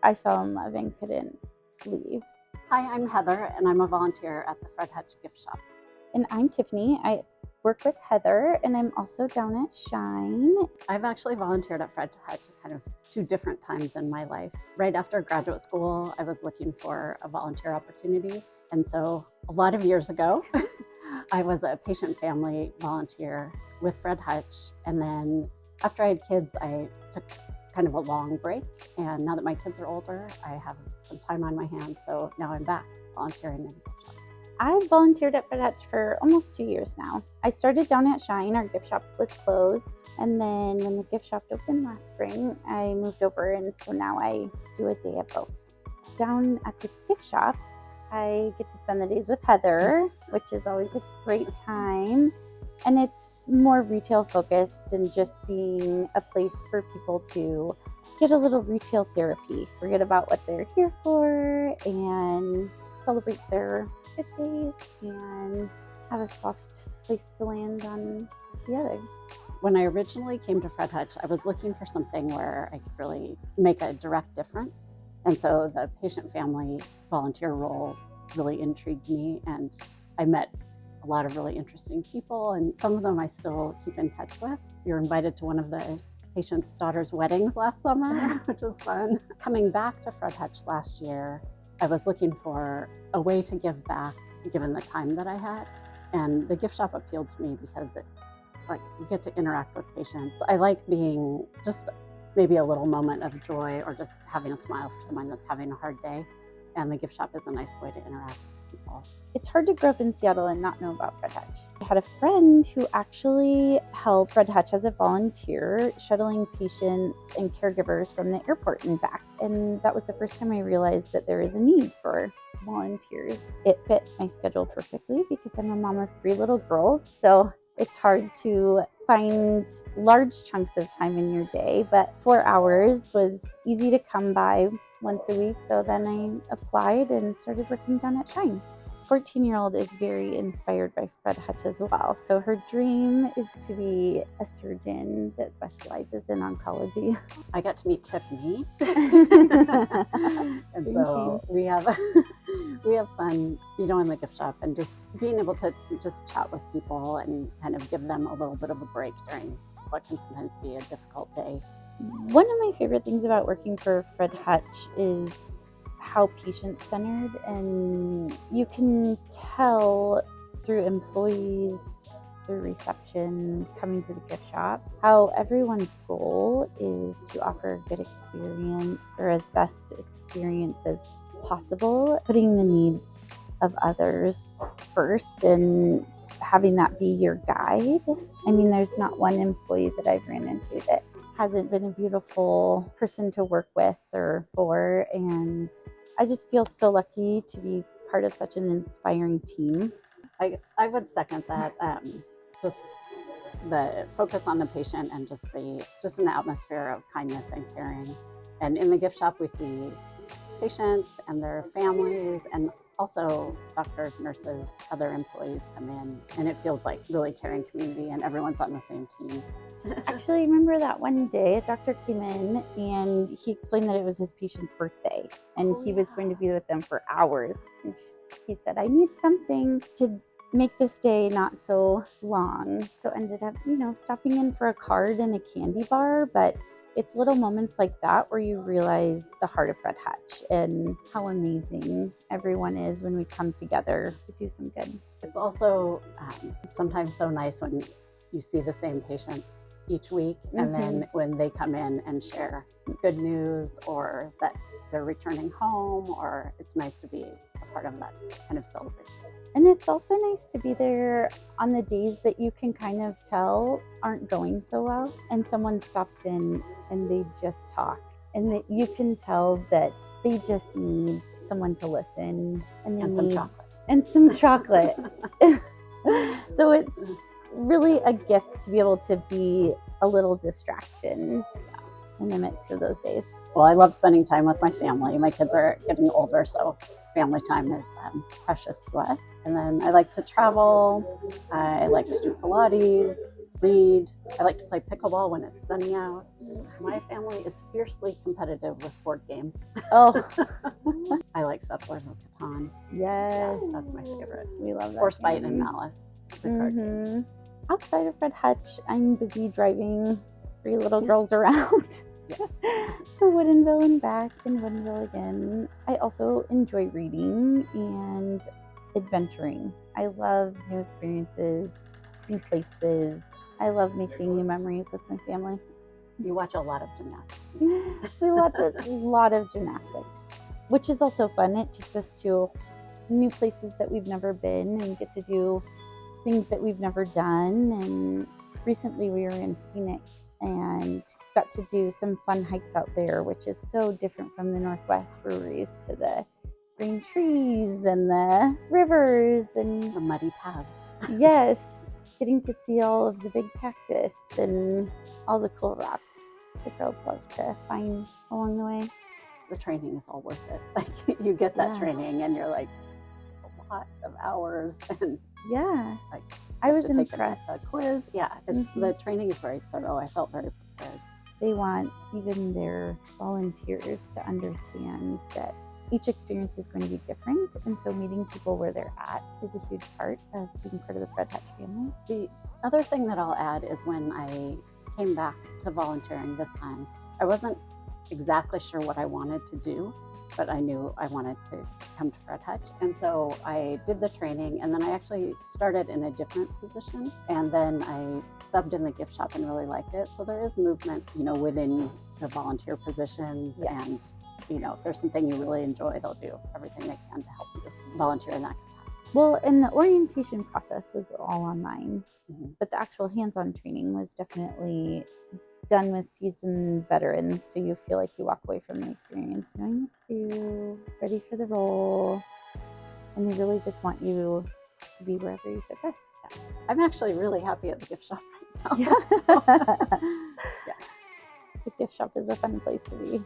I fell in love and couldn't leave. Hi, I'm Heather, and I'm a volunteer at the Fred Hutch gift shop. And I'm Tiffany. I work with Heather, and I'm also down at Shine. I've actually volunteered at Fred Hutch kind of two different times in my life. Right after graduate school, I was looking for a volunteer opportunity. And so a lot of years ago, I was a patient family volunteer with Fred Hutch. And then after I had kids, I took kind of a long break. And now that my kids are older, I have some time on my hands. So now I'm back volunteering in the gift shop. I've volunteered at Fred Hutch for almost 2 years now. I started down at Shine. Our gift shop was closed. And then when the gift shop opened last spring, I moved over. And so now I do a day at both. Down at the gift shop, I get to spend the days with Heather, which is always a great time. And it's more retail focused and just being a place for people to get a little retail therapy, forget about what they're here for, and celebrate their good days and have a soft place to land on the others. When I originally came to Fred Hutch, I was looking for something where I could really make a direct difference. And so the patient family volunteer role really intrigued me, and I met a lot of really interesting people, and some of them I still keep in touch with. We were invited to one of the patient's daughter's weddings last summer, which was fun. Coming back to Fred Hutch last year, I was looking for a way to give back given the time that I had. And the gift shop appealed to me because it's like you get to interact with patients. I like being just maybe a little moment of joy or just having a smile for someone that's having a hard day. And the gift shop is a nice way to interact with people. It's hard to grow up in Seattle and not know about Fred Hutch. I had a friend who actually helped Fred Hutch as a volunteer, shuttling patients and caregivers from the airport and back. And that was the first time I realized that there is a need for volunteers. It fit my schedule perfectly because I'm a mom of 3 little girls. So it's hard to find large chunks of time in your day, but 4 hours was easy to come by once a week. So then I applied and started working down at Shine. 14-year-old is very inspired by Fred Hutch as well. So her dream is to be a surgeon that specializes in oncology. I got to meet Tiffany. And Dream so we have fun, in the gift shop and just being able to just chat with people and kind of give them a little bit of a break during what can sometimes be a difficult day. One of my favorite things about working for Fred Hutch is how patient-centered, and you can tell through employees, through reception, coming to the gift shop, how everyone's goal is to offer a good experience or as best experience as possible, putting the needs of others first and having that be your guide. I mean, there's not one employee that I've ran into that hasn't been a beautiful person to work with or for, and I just feel so lucky to be part of such an inspiring team. I would second that. Just the focus on the patient and it's just an atmosphere of kindness and caring. And in the gift shop, we see patients and their families, and also doctors, nurses, other employees come in, and it feels like really caring community and everyone's on the same team. Actually, remember that one day a doctor came in and he explained that it was his patient's birthday and he was going to be with them for hours. And he said, I need something to make this day not so long. So ended up, stopping in for a card and a candy bar, but it's little moments like that where you realize the heart of Fred Hutch and how amazing everyone is when we come together to do some good. It's also sometimes so nice when you see the same patients each week, and then when they come in and share good news or that they're returning home, or it's nice to be a part of that kind of celebration. And it's also nice to be there on the days that you can kind of tell aren't going so well, and someone stops in and they just talk, and that you can tell that they just need someone to listen, and some chocolate. So it's really a gift to be able to be a little distraction in the midst of those days. Well, I love spending time with my family. My kids are getting older, so family time is precious to us. And then I like to travel. I like to do Pilates. read. I like to play pickleball when it's sunny out. My family is fiercely competitive with board games. Oh, I like Settlers of Catan. yes. That's my favorite. We love that. Or Spite and game. Malice, the card game. Mhm. Outside of Fred Hutch, I'm busy driving 3 little girls around Yes. to Woodinville and back and Woodinville again. I also enjoy reading and adventuring. I love new experiences, new places. I love making new memories with my family. You watch a lot of gymnastics. We watch a lot of gymnastics, which is also fun. It takes us to new places that we've never been and get to do things that we've never done. And recently we were in Phoenix and got to do some fun hikes out there, which is so different from the Northwest, where we're used to the green trees and the rivers and The muddy paths. yes, getting to see all of the big cactus and all the cool rocks the girls love to find along the way. The training is all worth it. Like you get that Yeah. training and you're like, it's a lot of hours and Yeah, like I was to take impressed. a quiz. Yeah, the training is very thorough. I felt very prepared. They want even their volunteers to understand that each experience is going to be different, and so meeting people where they're at is a huge part of being part of the Fred Hutch family. The other thing that I'll add is when I came back to volunteering this time, I wasn't exactly sure what I wanted to do, but I knew I wanted to come to Fred Hutch. And so I did the training, and then I actually started in a different position, and then I subbed in the gift shop and really liked it. So there is movement, within the volunteer positions. Yes. And, if there's something you really enjoy, they'll do everything they can to help you volunteer in that capacity. Well, and the orientation process was all online, Mhm. but the actual hands-on training was definitely done with seasoned veterans, so you feel like you walk away from the experience knowing what to do, ready for the role, and they really just want you to be wherever you fit best. I'm actually really happy at the gift shop right now. Yeah. Yeah. The gift shop is a fun place to be.